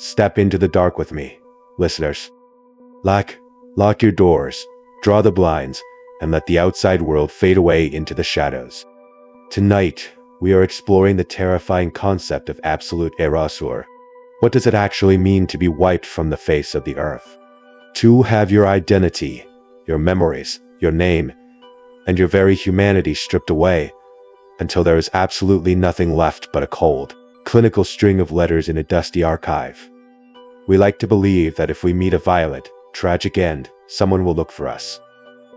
Step into the dark with me, listeners. Lock your doors, draw the blinds, and let the outside world fade away into the shadows. Tonight, we are exploring the terrifying concept of absolute erasure. What does it actually mean to be wiped from the face of the earth? To have your identity, your memories, your name, and your very humanity stripped away until there is absolutely nothing left but a cold, clinical string of letters in a dusty archive. We like to believe that if we meet a violent, tragic end, someone will look for us.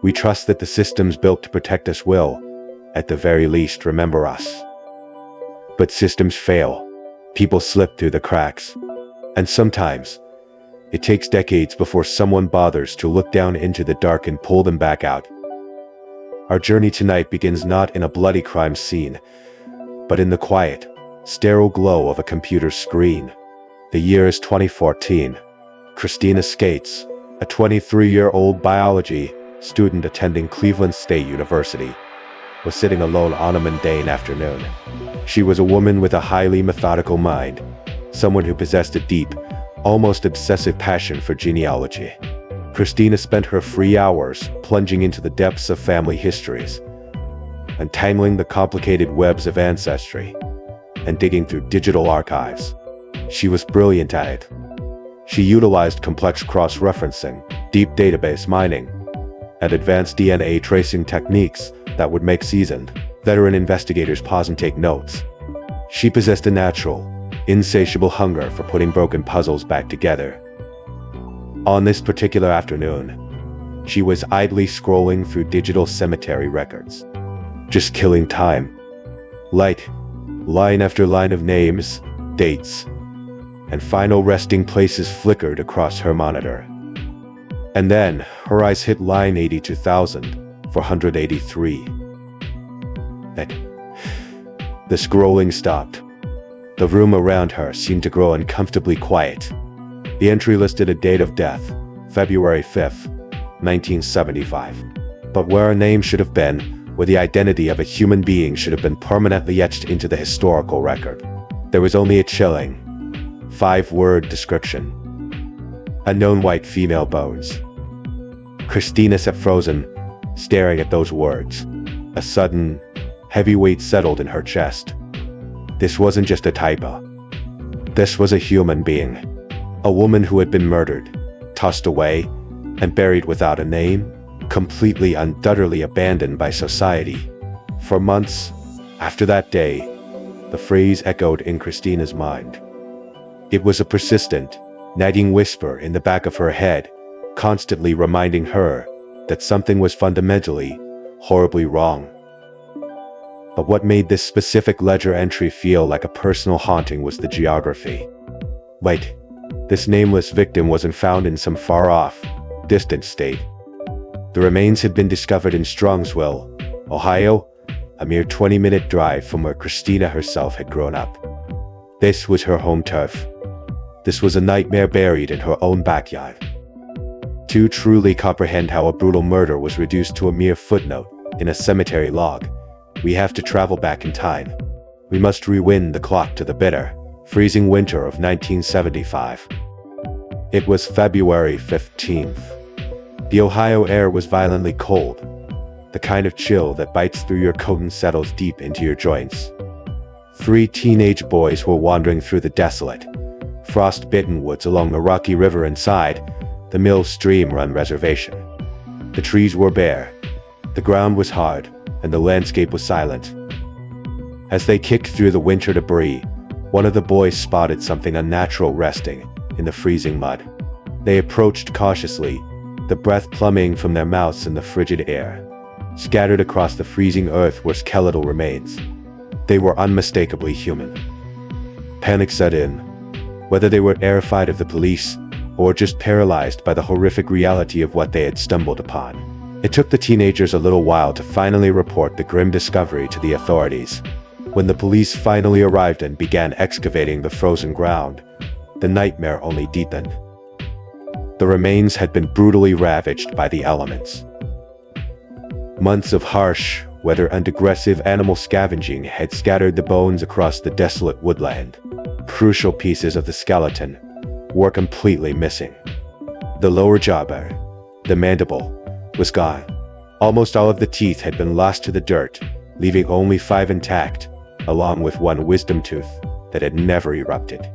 We trust that the systems built to protect us will, at the very least, remember us. But systems fail. People slip through the cracks. And sometimes, it takes decades before someone bothers to look down into the dark and pull them back out. Our journey tonight begins not in a bloody crime scene, but in the quiet, sterile glow of a computer screen. The year is 2014. Christina Skates, a 23-year-old biology student attending Cleveland State University, was sitting alone on a mundane afternoon. She was a woman with a highly methodical mind, someone who possessed a deep, almost obsessive passion for genealogy. Christina spent her free hours plunging into the depths of family histories, untangling the complicated webs of ancestry, and digging through digital archives. She was brilliant at it. She utilized complex cross-referencing, deep database mining, and advanced DNA tracing techniques that would make seasoned, veteran investigators pause and take notes. She possessed a natural, insatiable hunger for putting broken puzzles back together. On this particular afternoon, she was idly scrolling through digital cemetery records, just killing time. Line after line of names, dates, and final resting places flickered across her monitor. And then, her eyes hit line 82,483. The scrolling stopped. The room around her seemed to grow uncomfortably quiet. The entry listed a date of death, February 5th, 1975. But where a name should have been, where the identity of a human being should have been permanently etched into the historical record, there was only a chilling, 5-word description. Unknown white female bones. Christina sat frozen, staring at those words. A sudden, heavy weight settled in her chest. This wasn't just a typo. This was a human being. A woman who had been murdered, tossed away, and buried without a name, completely and utterly abandoned by society. For months, after that day, the phrase echoed in Christina's mind. It was a persistent, nagging whisper in the back of her head, constantly reminding her that something was fundamentally, horribly wrong. But what made this specific ledger entry feel like a personal haunting was the geography. Wait, this nameless victim wasn't found in some far-off, distant state. The remains had been discovered in Strongsville, Ohio, a mere 20-minute drive from where Christina herself had grown up. This was her home turf. This was a nightmare buried in her own backyard. To truly comprehend how a brutal murder was reduced to a mere footnote in a cemetery log, we have to travel back in time. We must rewind the clock to the bitter, freezing winter of 1975. It was February 15th. The Ohio air was violently cold, the kind of chill that bites through your coat and settles deep into your joints. 3 teenage boys were wandering through the desolate, frost-bitten woods along the rocky river inside the Mill Stream Run reservation. The trees were bare, the ground was hard, and the landscape was silent. As they kicked through the winter debris, one of the boys spotted something unnatural resting in the freezing mud. They approached cautiously, the breath plummeting from their mouths in the frigid air. Scattered across the freezing earth were skeletal remains. They were unmistakably human. Panic set in. Whether they were terrified of the police, or just paralyzed by the horrific reality of what they had stumbled upon. It took the teenagers a little while to finally report the grim discovery to the authorities. When the police finally arrived and began excavating the frozen ground, the nightmare only deepened. The remains had been brutally ravaged by the elements. Months of harsh, weather and aggressive animal scavenging had scattered the bones across the desolate woodland. Crucial pieces of the skeleton, were completely missing. The lower jaw, the mandible, was gone. Almost all of the teeth had been lost to the dirt, leaving only 5 intact, along with one wisdom tooth that had never erupted.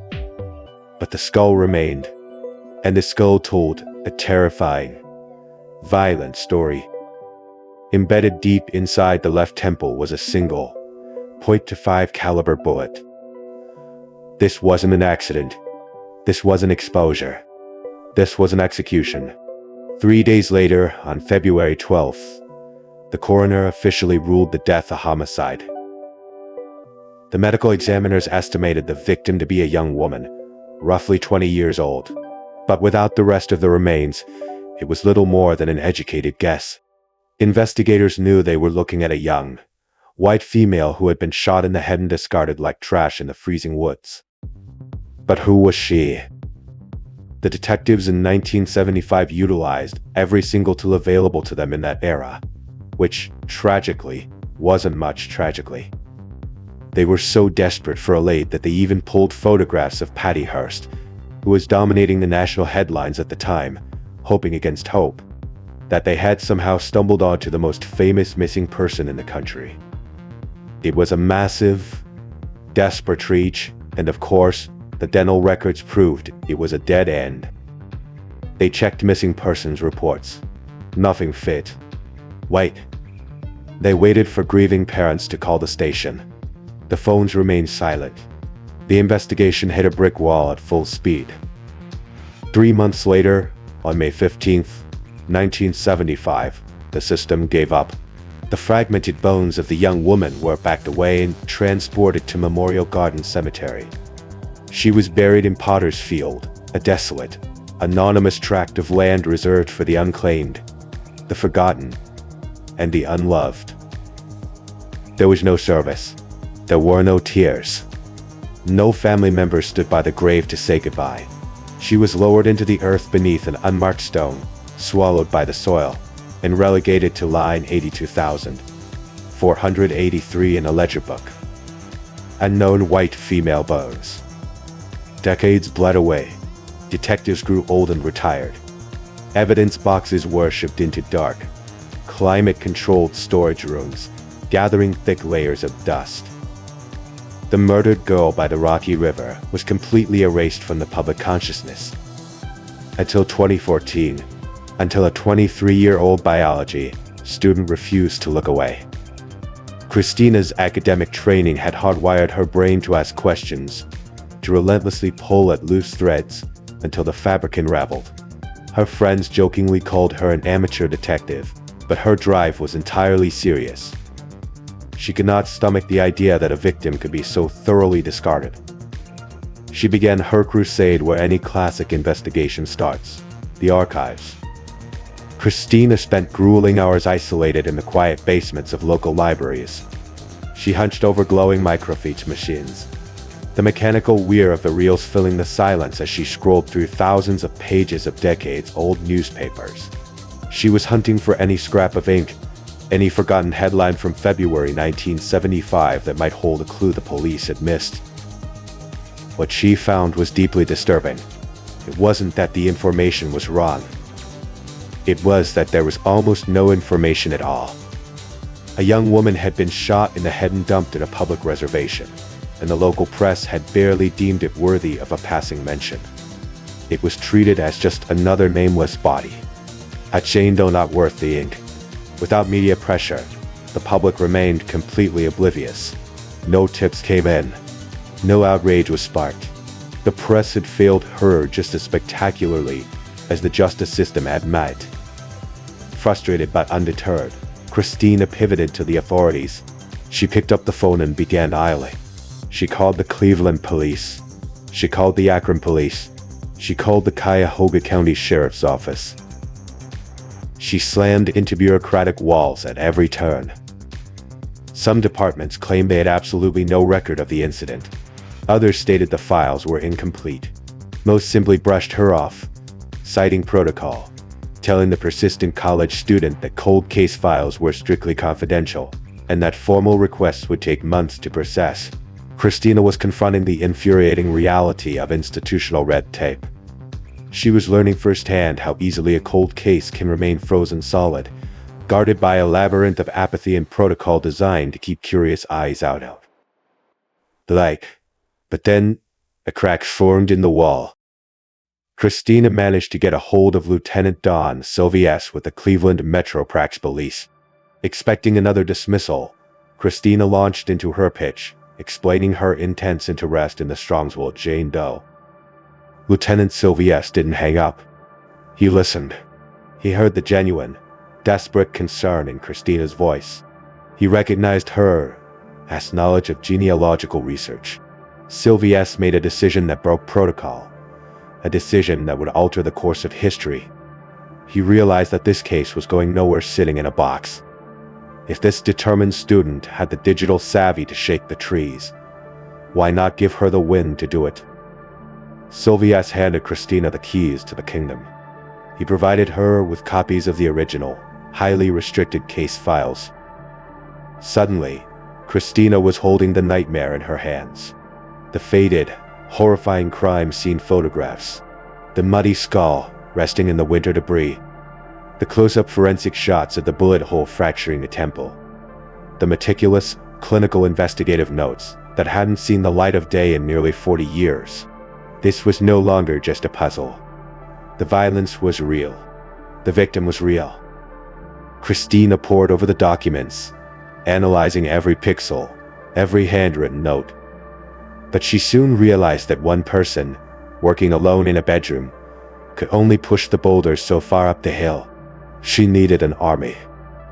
But the skull remained, and the skull told a terrifying, violent story. Embedded deep inside the left temple was a single .25 caliber bullet. This wasn't an accident. This wasn't exposure. This was an execution. 3 days later, on February 12th, the coroner officially ruled the death a homicide. The medical examiners estimated the victim to be a young woman, roughly 20 years old. But without the rest of the remains, it was little more than an educated guess. Investigators knew they were looking at a young, white female who had been shot in the head and discarded like trash in the freezing woods. But who was she? The detectives in 1975 utilized every single tool available to them in that era, which, tragically, wasn't much tragically. They were so desperate for a lead that they even pulled photographs of Patty Hearst, who was dominating the national headlines at the time, hoping against hope that they had somehow stumbled onto the most famous missing person in the country. It was a massive, desperate reach, and of course, the dental records proved it was a dead end. They checked missing persons reports. Nothing fit. Wait. They waited for grieving parents to call the station. The phones remained silent. The investigation hit a brick wall at full speed. 3 months later, on May 15th, 1975, the system gave up. The fragmented bones of the young woman were packed away and transported to Memorial Garden Cemetery. She was buried in Potter's Field, a desolate, anonymous tract of land reserved for the unclaimed, the forgotten, and the unloved. There was no service. There were no tears. No family members stood by the grave to say goodbye. She was lowered into the earth beneath an unmarked stone, swallowed by the soil, and relegated to line 82,483 in a ledger book. Unknown white female bones. Decades bled away. Detectives grew old and retired. Evidence boxes were shipped into dark, climate-controlled storage rooms, gathering thick layers of dust. The murdered girl by the Rocky River was completely erased from the public consciousness. Until 2014, until a 23-year-old biology student refused to look away. Christina's academic training had hardwired her brain to ask questions, to relentlessly pull at loose threads until the fabric unraveled. Her friends jokingly called her an amateur detective, but her drive was entirely serious. She could not stomach the idea that a victim could be so thoroughly discarded. She began her crusade where any classic investigation starts, the archives. Christina spent grueling hours isolated in the quiet basements of local libraries. She hunched over glowing microfiche machines, the mechanical whir of the reels filling the silence as she scrolled through thousands of pages of decades-old newspapers. She was hunting for any scrap of ink, any forgotten headline from February 1975 that might hold a clue the police had missed. What she found was deeply disturbing. It wasn't that the information was wrong. It was that there was almost no information at all. A young woman had been shot in the head and dumped in a public reservation, and the local press had barely deemed it worthy of a passing mention. It was treated as just another nameless body. A chain though not worth the ink. Without media pressure, the public remained completely oblivious. No tips came in. No outrage was sparked. The press had failed her just as spectacularly as the justice system had met. Frustrated but undeterred, Christina pivoted to the authorities. She picked up the phone and began dialing. She called the Cleveland police. She called the Akron police. She called the Cuyahoga County Sheriff's Office. She slammed into bureaucratic walls at every turn. Some departments claimed they had absolutely no record of the incident. Others stated the files were incomplete. Most simply brushed her off, citing protocol, telling the persistent college student that cold case files were strictly confidential, and that formal requests would take months to process. Christina was confronting the infuriating reality of institutional red tape. She was learning firsthand how easily a cold case can remain frozen solid, guarded by a labyrinth of apathy and protocol designed to keep curious eyes out. But then, a crack formed in the wall. Christina managed to get a hold of Lieutenant Don Sylvius with the Cleveland Metroprax Police. Expecting another dismissal, Christina launched into her pitch, explaining her intense interest in the Strongsville Jane Doe. Lieutenant Sylvius didn't hang up. He listened. He heard the genuine, desperate concern in Christina's voice. He recognized her as knowledge of genealogical research. Sylvius made a decision that broke protocol, a decision that would alter the course of history. He realized that this case was going nowhere sitting in a box. If this determined student had the digital savvy to shake the trees, why not give her the wind to do it? Sylvius handed Christina the keys to the kingdom. He provided her with copies of the original, highly restricted case files. Suddenly, Christina was holding the nightmare in her hands. The faded, horrifying crime scene photographs, the muddy skull resting in the winter debris, the close-up forensic shots of the bullet hole fracturing the temple, the meticulous, clinical investigative notes that hadn't seen the light of day in nearly 40 years. This was no longer just a puzzle. The violence was real. The victim was real. Christina pored over the documents, analyzing every pixel, every handwritten note. But she soon realized that one person, working alone in a bedroom, could only push the boulders so far up the hill. She needed an army.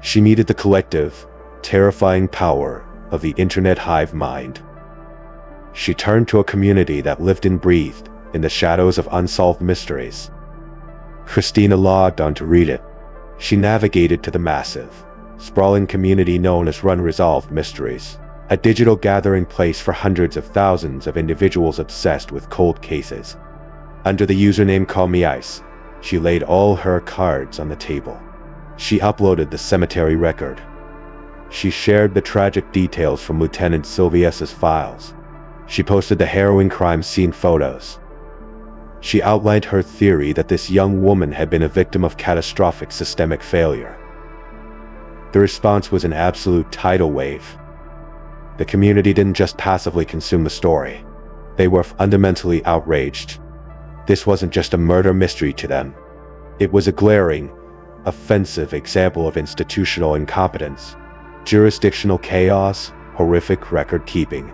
She needed the collective, terrifying power of the internet hive mind. She turned to a community that lived and breathed in the shadows of unsolved mysteries. Christina logged on to read it. She navigated to the massive, sprawling community known as Unresolved Mysteries, a digital gathering place for hundreds of thousands of individuals obsessed with cold cases. Under the username CallMeIce, she laid all her cards on the table. She uploaded the cemetery record. She shared the tragic details from Lieutenant Sylvius's files. She posted the harrowing crime scene photos. She outlined her theory that this young woman had been a victim of catastrophic systemic failure. The response was an absolute tidal wave. The community didn't just passively consume the story. They were fundamentally outraged. This wasn't just a murder mystery to them. It was a glaring, offensive example of institutional incompetence, jurisdictional chaos, horrific record-keeping,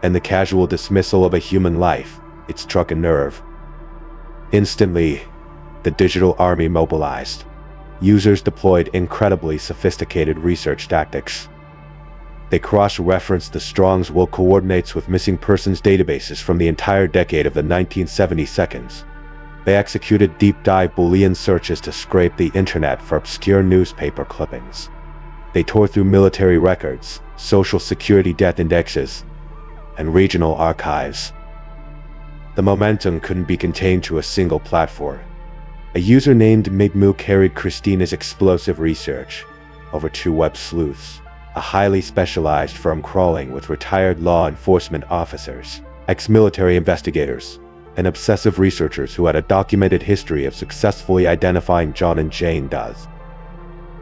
and the casual dismissal of a human life. It struck a nerve. Instantly, the digital army mobilized. Users deployed incredibly sophisticated research tactics. They cross-referenced the Strongsville coordinates with missing persons databases from the entire decade of the 1970s. They executed deep-dive Boolean searches to scrape the internet for obscure newspaper clippings. They tore through military records, social security death indexes, and regional archives. The momentum couldn't be contained to a single platform. A user named Migmu carried Christina's explosive research over to Web Sleuths, a highly specialized firm crawling with retired law enforcement officers, ex-military investigators, and obsessive researchers who had a documented history of successfully identifying John and Jane Does.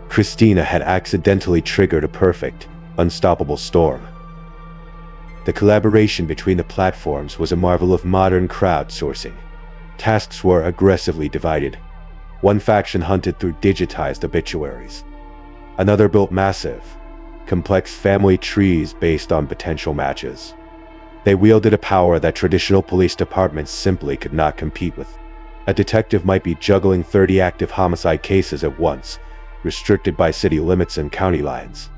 Christina had accidentally triggered a perfect, unstoppable storm. The collaboration between the platforms was a marvel of modern crowdsourcing. Tasks were aggressively divided. One faction hunted through digitized obituaries. Another built massive, complex family trees based on potential matches. They wielded a power that traditional police departments simply could not compete with. A detective might be juggling 30 active homicide cases at once, restricted by city limits and county lines.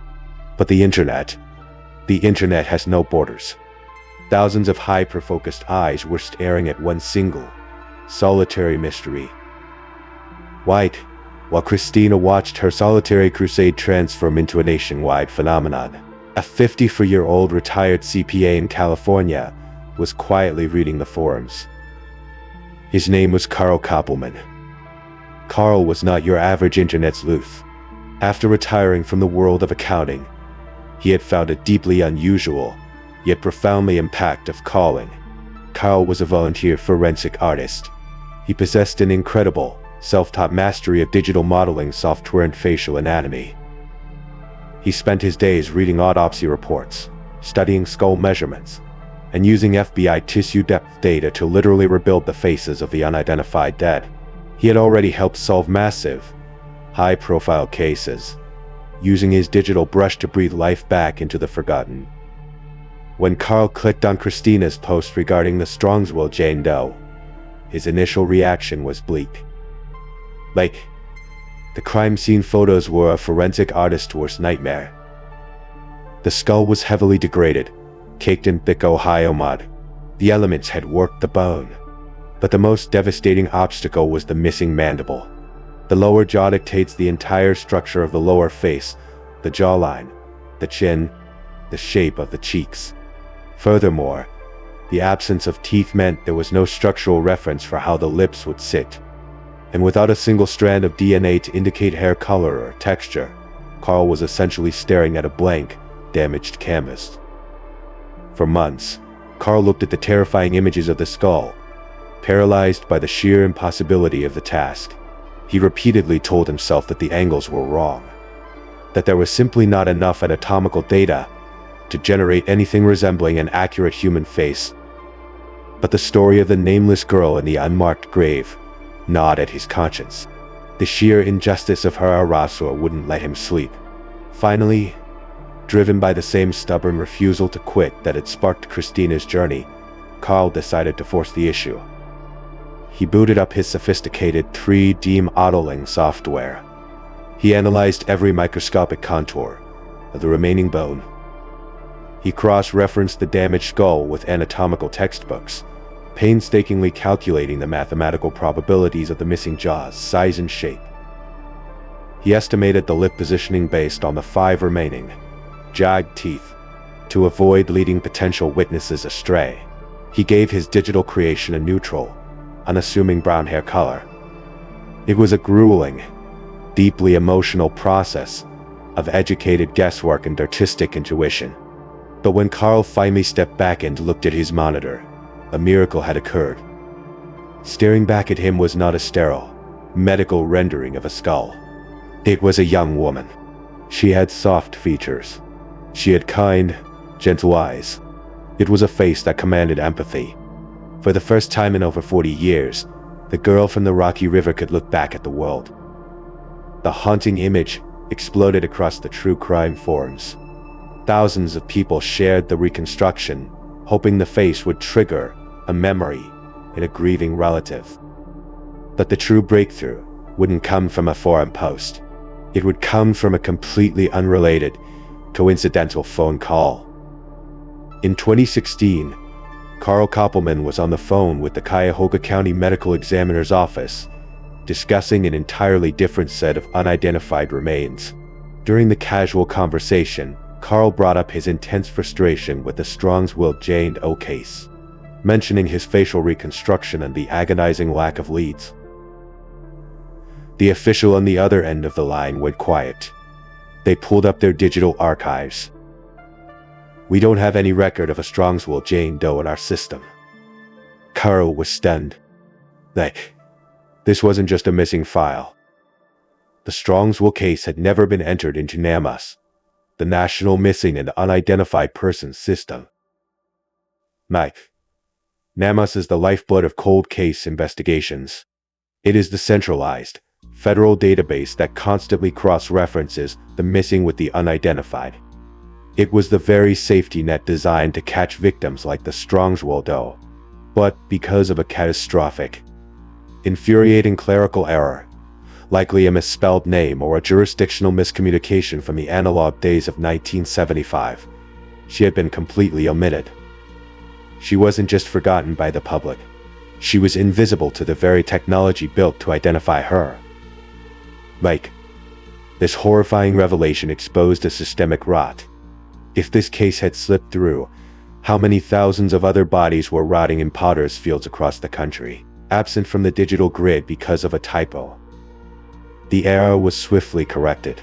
But the internet has no borders. Thousands of hyper-focused eyes were staring at one single, solitary mystery. While Christina watched her solitary crusade transform into a nationwide phenomenon, a 54-year-old retired CPA in California was quietly reading the forums. His name was Carl Koppelman. Carl was not your average internet sleuth. After retiring from the world of accounting, he had found a deeply unusual, yet profoundly impactful calling. Carl was a volunteer forensic artist. He possessed an incredible, self-taught mastery of digital modeling software and facial anatomy. He spent his days reading autopsy reports, studying skull measurements, and using FBI tissue depth data to literally rebuild the faces of the unidentified dead. He had already helped solve massive, high-profile cases, using his digital brush to breathe life back into the forgotten. When Carl clicked on Christina's post regarding the Strongsville Jane Doe, his initial reaction was bleak. The crime scene photos were a forensic artist's worst nightmare. The skull was heavily degraded, caked in thick Ohio mud. The elements had worked the bone. But the most devastating obstacle was the missing mandible. The lower jaw dictates the entire structure of the lower face, the jawline, the chin, the shape of the cheeks. Furthermore, the absence of teeth meant there was no structural reference for how the lips would sit. And without a single strand of DNA to indicate hair color or texture, Carl was essentially staring at a blank, damaged canvas. For months, Carl looked at the terrifying images of the skull, paralyzed by the sheer impossibility of the task. He repeatedly told himself that the angles were wrong, that there was simply not enough anatomical data to generate anything resembling an accurate human face. But the story of the nameless girl in the unmarked grave gnawed at his conscience. The sheer injustice of her erasure wouldn't let him sleep. Finally, driven by the same stubborn refusal to quit that had sparked Christina's journey, Carl decided to force the issue. He booted up his sophisticated 3D modeling software. He analyzed every microscopic contour of the remaining bone. He cross-referenced the damaged skull with anatomical textbooks, painstakingly calculating the mathematical probabilities of the missing jaw's size and shape. He estimated the lip positioning based on the 5 remaining jagged teeth. To avoid leading potential witnesses astray, he gave his digital creation a neutral, unassuming brown hair color. It was a grueling, deeply emotional process of educated guesswork and artistic intuition. But when Carl finally stepped back and looked at his monitor, a miracle had occurred. Staring back at him was not a sterile, medical rendering of a skull. It was a young woman. She had soft features. She had kind, gentle eyes. It was a face that commanded empathy. For the first time in over 40 years, the girl from the Rocky River could look back at the world. The haunting image exploded across the true crime forums. Thousands of people shared the reconstruction, hoping the face would trigger a memory in a grieving relative. But the true breakthrough wouldn't come from a forum post. It would come from a completely unrelated, coincidental phone call. In 2016, Carl Koppelman was on the phone with the Cuyahoga County Medical Examiner's office, discussing an entirely different set of unidentified remains. During the casual conversation, Carl brought up his intense frustration with the Strongsville Jane Doe case, mentioning his facial reconstruction and the agonizing lack of leads. The official on the other end of the line went quiet. They pulled up their digital archives. "We don't have any record of a Strongsville Jane Doe in our system." Carl was stunned. This wasn't just a missing file. The Strongsville case had never been entered into NamUs, the National Missing and Unidentified Persons System. NamUs is the lifeblood of cold case investigations. It is the centralized, federal database that constantly cross-references the missing with the unidentified. It was the very safety net designed to catch victims like the Strongsville Doe. But because of a catastrophic, infuriating clerical error, likely a misspelled name or a jurisdictional miscommunication from the analog days of 1975, she had been completely omitted. She wasn't just forgotten by the public. She was invisible to the very technology built to identify her. This horrifying revelation exposed a systemic rot. If this case had slipped through, how many thousands of other bodies were rotting in potter's fields across the country, absent from the digital grid because of a typo? The error was swiftly corrected.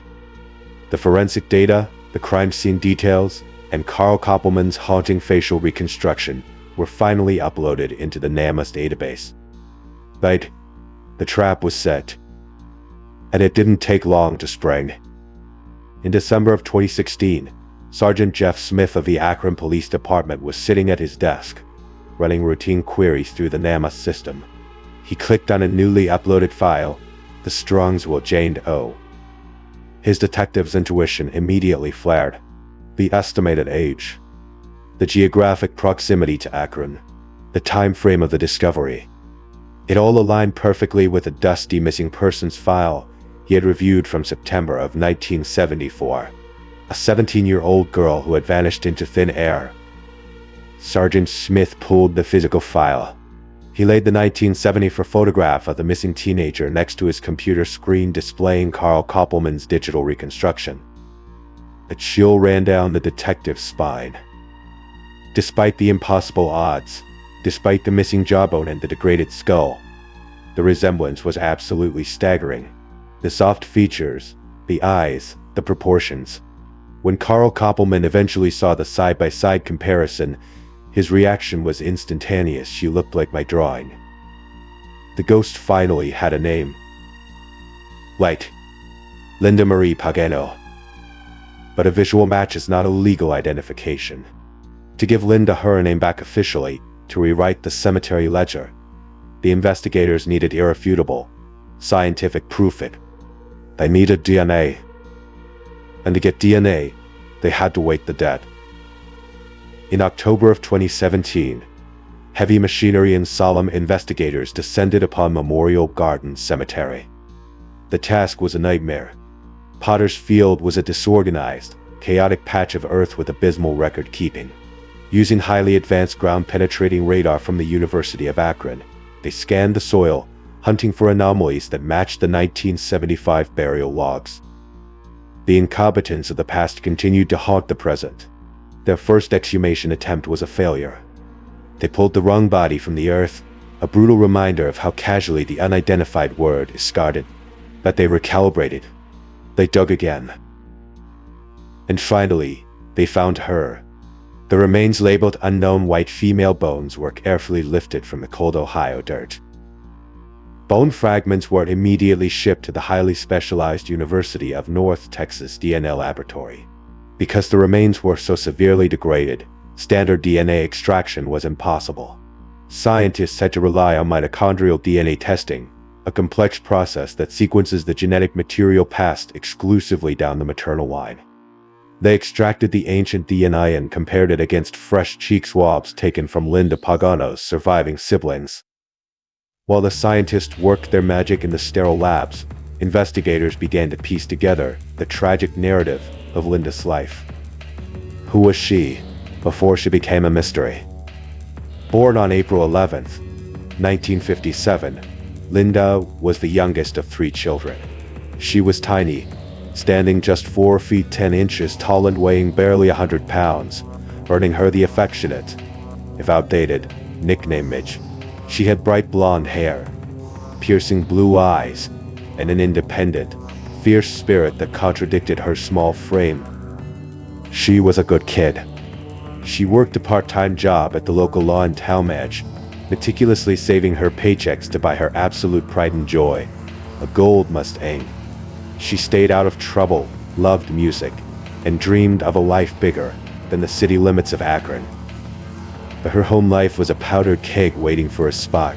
The forensic data, the crime scene details, and Carl Koppelman's haunting facial reconstruction were finally uploaded into the NamUs database. But the trap was set, and it didn't take long to spring. In December of 2016, Sergeant Jeff Smith of the Akron Police Department was sitting at his desk, running routine queries through the NAMA system. He clicked on a newly uploaded file, the Strongsville Jane Doe. His detective's intuition immediately flared. The estimated age, the geographic proximity to Akron, the time frame of the discovery. It all aligned perfectly with a dusty missing persons file he had reviewed from September of 1974. A 17-year-old girl who had vanished into thin air. Sergeant Smith pulled the physical file. He laid the 1974 photograph of the missing teenager next to his computer screen displaying Carl Koppelman's digital reconstruction. A chill ran down the detective's spine. Despite the impossible odds, despite the missing jawbone and the degraded skull, the resemblance was absolutely staggering. The soft features, the eyes, the proportions. When Carl Koppelman eventually saw the side-by-side comparison, his reaction was instantaneous. She looked like my drawing. The ghost finally had a name. Right. Linda Marie Pagano. But a visual match is not a legal identification. To give Linda her name back officially, to rewrite the cemetery ledger, the investigators needed irrefutable, scientific proof. They needed DNA. And to get DNA, they had to wake the dead. In October of 2017, heavy machinery and solemn investigators descended upon Memorial Gardens Cemetery. The task was a nightmare. Potter's Field was a disorganized, chaotic patch of earth with abysmal record-keeping. Using highly advanced ground-penetrating radar from the University of Akron, they scanned the soil, hunting for anomalies that matched the 1975 burial logs. The incompetence of the past continued to haunt the present. Their first exhumation attempt was a failure. They pulled the wrong body from the earth, a brutal reminder of how casually the unidentified word is discarded. But they recalibrated. They dug again. And finally, they found her. The remains labeled unknown white female bones were carefully lifted from the cold Ohio dirt. Bone fragments were immediately shipped to the highly specialized University of North Texas DNA laboratory. Because the remains were so severely degraded, standard DNA extraction was impossible. Scientists had to rely on mitochondrial DNA testing, a complex process that sequences the genetic material passed exclusively down the maternal line. They extracted the ancient DNA and compared it against fresh cheek swabs taken from Linda Pagano's surviving siblings. While the scientists worked their magic in the sterile labs, investigators began to piece together the tragic narrative of Linda's life. Who was she before she became a mystery? Born on April 11th, 1957, Linda was the youngest of 3 children. She was tiny, standing just 4 feet 10 inches tall and weighing barely 100 pounds, earning her the affectionate, if outdated, nickname Midge. She had bright blonde hair, piercing blue eyes, and an independent, fierce spirit that contradicted her small frame. She was a good kid. She worked a part-time job at the local law and town match, meticulously saving her paychecks to buy her absolute pride and joy, a gold Mustang. She stayed out of trouble, loved music, and dreamed of a life bigger than the city limits of Akron. But her home life was a powdered keg waiting for a spark.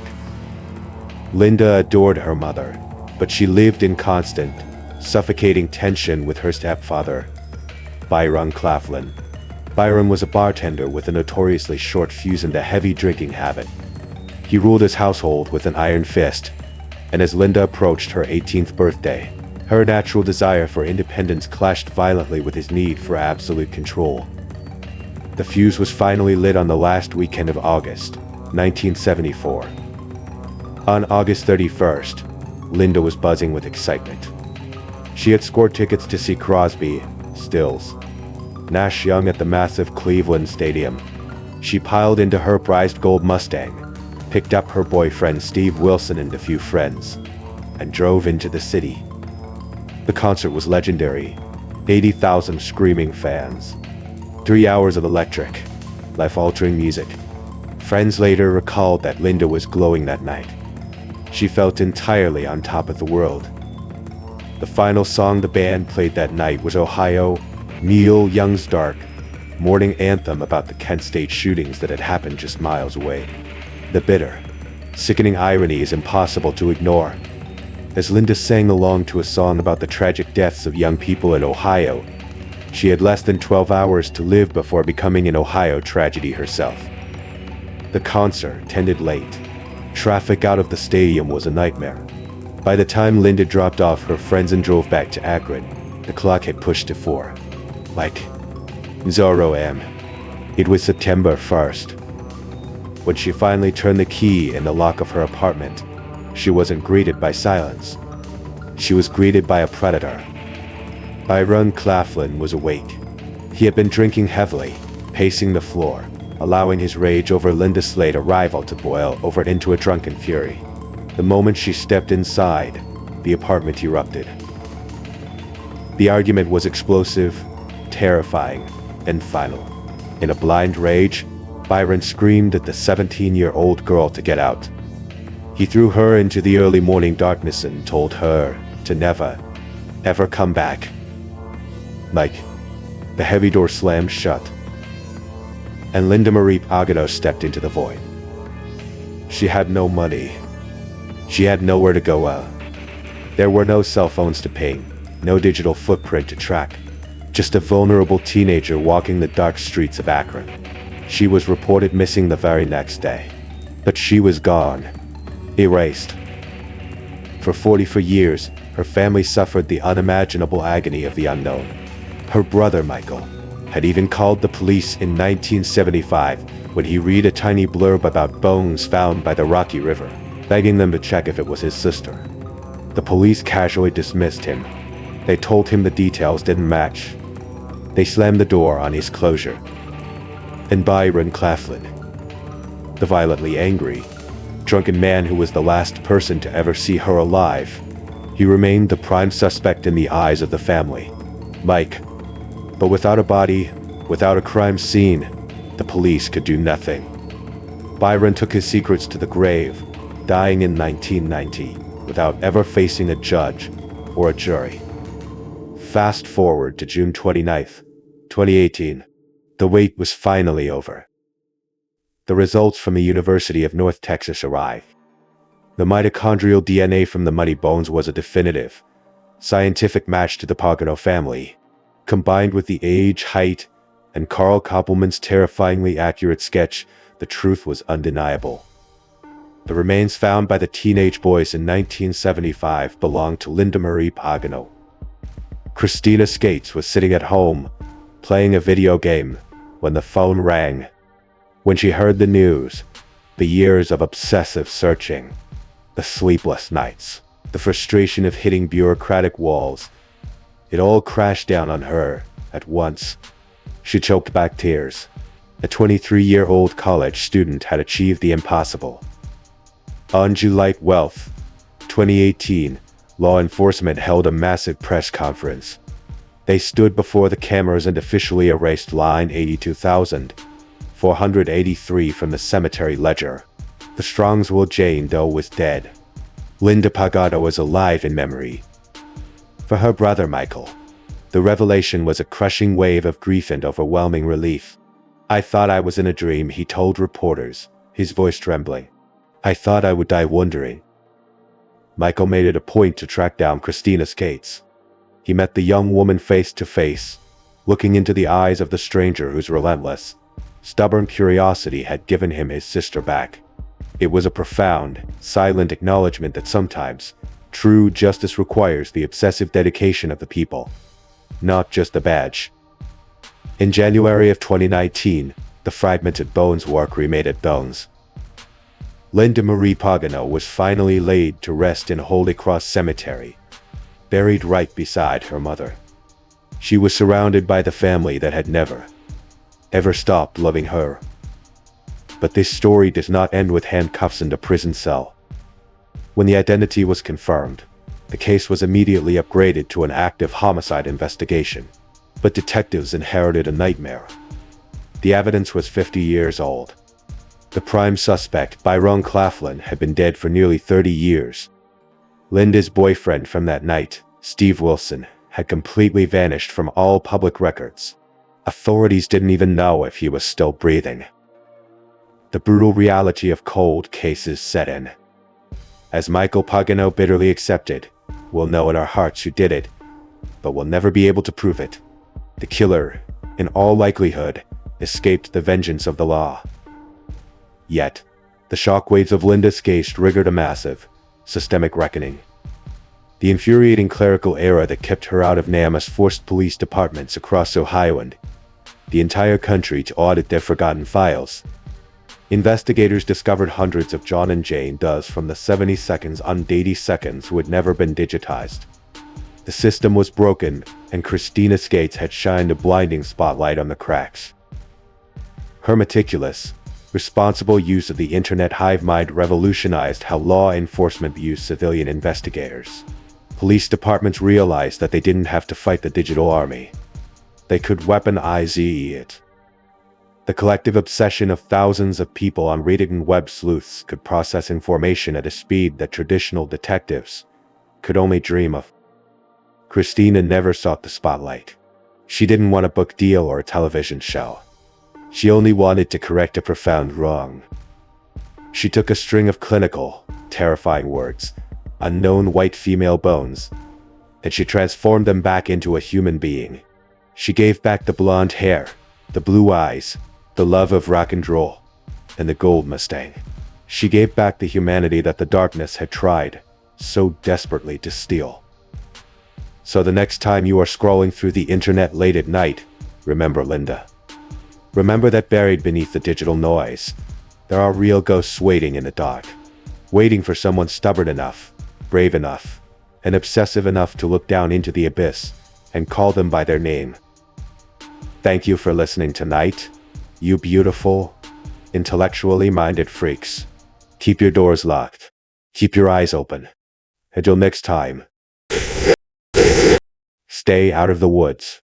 Linda adored her mother, but she lived in constant, suffocating tension with her stepfather, Byron Claflin. Byron was a bartender with a notoriously short fuse and a heavy drinking habit. He ruled his household with an iron fist, and as Linda approached her 18th birthday, her natural desire for independence clashed violently with his need for absolute control. The fuse was finally lit on the last weekend of August, 1974. On August 31st, Linda was buzzing with excitement. She had scored tickets to see Crosby, Stills, Nash Young at the massive Cleveland Stadium. She piled into her prized gold Mustang, picked up her boyfriend Steve Wilson and a few friends, and drove into the city. The concert was legendary. 80,000 screaming fans. 3 hours of electric, life-altering music. Friends later recalled that Linda was glowing that night. She felt entirely on top of the world. The final song the band played that night was Ohio, Neil Young's Dark, morning anthem about the Kent State shootings that had happened just miles away. The bitter, sickening irony is impossible to ignore. As Linda sang along to a song about the tragic deaths of young people in Ohio, she had less than 12 hours to live before becoming an Ohio tragedy herself. The concert ended late. Traffic out of the stadium was a nightmare. By the time Linda dropped off her friends and drove back to Akron, the clock had pushed to 4. Like 0 a.m. It was September 1st. When she finally turned the key in the lock of her apartment, she wasn't greeted by silence. She was greeted by a predator. Byron Claflin was awake. He had been drinking heavily, pacing the floor, allowing his rage over Linda's late arrival to boil over into a drunken fury. The moment she stepped inside, the apartment erupted. The argument was explosive, terrifying, and final. In a blind rage, Byron screamed at the 17-year-old girl to get out. He threw her into the early morning darkness and told her to never, ever come back. Like, the heavy door slammed shut, and Linda Marie Pagano stepped into the void. She had no money. She had nowhere to go. There were no cell phones to ping, no digital footprint to track, just a vulnerable teenager walking the dark streets of Akron. She was reported missing the very next day. But she was gone, erased. For 44 years, her family suffered the unimaginable agony of the unknown. Her brother, Michael, had even called the police in 1975 when he read a tiny blurb about bones found by the Rocky River, begging them to check if it was his sister. The police casually dismissed him. They told him the details didn't match. They slammed the door on his closure. And Byron Claflin, the violently angry, drunken man who was the last person to ever see her alive, he remained the prime suspect in the eyes of the family. Mike. But without a body, without a crime scene, the police could do nothing. Byron took his secrets to the grave, dying in 1990, without ever facing a judge or a jury. Fast forward to June 29th, 2018. The wait was finally over. The results from the University of North Texas arrived. The mitochondrial DNA from the muddy bones was a definitive, scientific match to the Pagano family. Combined with the age, height, and Carl Koppelman's terrifyingly accurate sketch, the truth was undeniable. The remains found by the teenage boys in 1975 belonged to Linda Marie Pagano. Christina Skates was sitting at home, playing a video game, when the phone rang. When she heard the news, the years of obsessive searching, the sleepless nights, the frustration of hitting bureaucratic walls, it all crashed down on her at once. She choked back tears. A 23-year-old college student had achieved the impossible. On July 12, 2018, law enforcement held a massive press conference. They stood before the cameras and officially erased line 82,483 from the cemetery ledger. The Strongsville Jane Doe was dead. Linda Pagano was alive in memory. For her brother Michael, the revelation was a crushing wave of grief and overwhelming relief. "I thought I was in a dream," he told reporters, his voice trembling. "I thought I would die wondering." Michael made it a point to track down Christina Skates. He met the young woman face to face, looking into the eyes of the stranger whose relentless, stubborn curiosity had given him his sister back. It was a profound, silent acknowledgement that sometimes true justice requires the obsessive dedication of the people, not just the badge. In January of 2019, the fragmented bones were cremated bones. Linda Marie Pagano was finally laid to rest in Holy Cross Cemetery, buried right beside her mother. She was surrounded by the family that had never, ever stopped loving her. But this story does not end with handcuffs and a prison cell. When the identity was confirmed, the case was immediately upgraded to an active homicide investigation. But detectives inherited a nightmare. The evidence was 50 years old. The prime suspect, Byron Claflin, had been dead for nearly 30 years. Linda's boyfriend from that night, Steve Wilson, had completely vanished from all public records. Authorities didn't even know if he was still breathing. The brutal reality of cold cases set in. As Michael Pagano bitterly accepted, we'll know in our hearts who did it, but we'll never be able to prove it. The killer, in all likelihood, escaped the vengeance of the law. Yet, the shockwaves of Linda's case triggered a massive, systemic reckoning. The infuriating clerical error that kept her out of NAMA's forced police departments across Ohio and the entire country to audit their forgotten files. Investigators discovered hundreds of John and Jane Does from the 70 seconds on 80 seconds who had never been digitized. The system was broken, and Christina Skates had shined a blinding spotlight on the cracks. Her meticulous, responsible use of the internet hive mind revolutionized how law enforcement views civilian investigators. Police departments realized that they didn't have to fight the digital army. They could weaponize it. The collective obsession of thousands of people on Reddit and web sleuths could process information at a speed that traditional detectives could only dream of. Christina never sought the spotlight. She didn't want a book deal or a television show. She only wanted to correct a profound wrong. She took a string of clinical, terrifying words, unknown white female bones, and she transformed them back into a human being. She gave back the blonde hair, the blue eyes, the love of rock and roll, and the gold Mustang. She gave back the humanity that the darkness had tried so desperately to steal. So the next time you are scrolling through the internet late at night, remember Linda. Remember that buried beneath the digital noise, there are real ghosts waiting in the dark, waiting for someone stubborn enough, brave enough, and obsessive enough to look down into the abyss and call them by their name. Thank you for listening tonight, you beautiful, intellectually minded freaks. Keep your doors locked. Keep your eyes open. Until next time, stay out of the woods.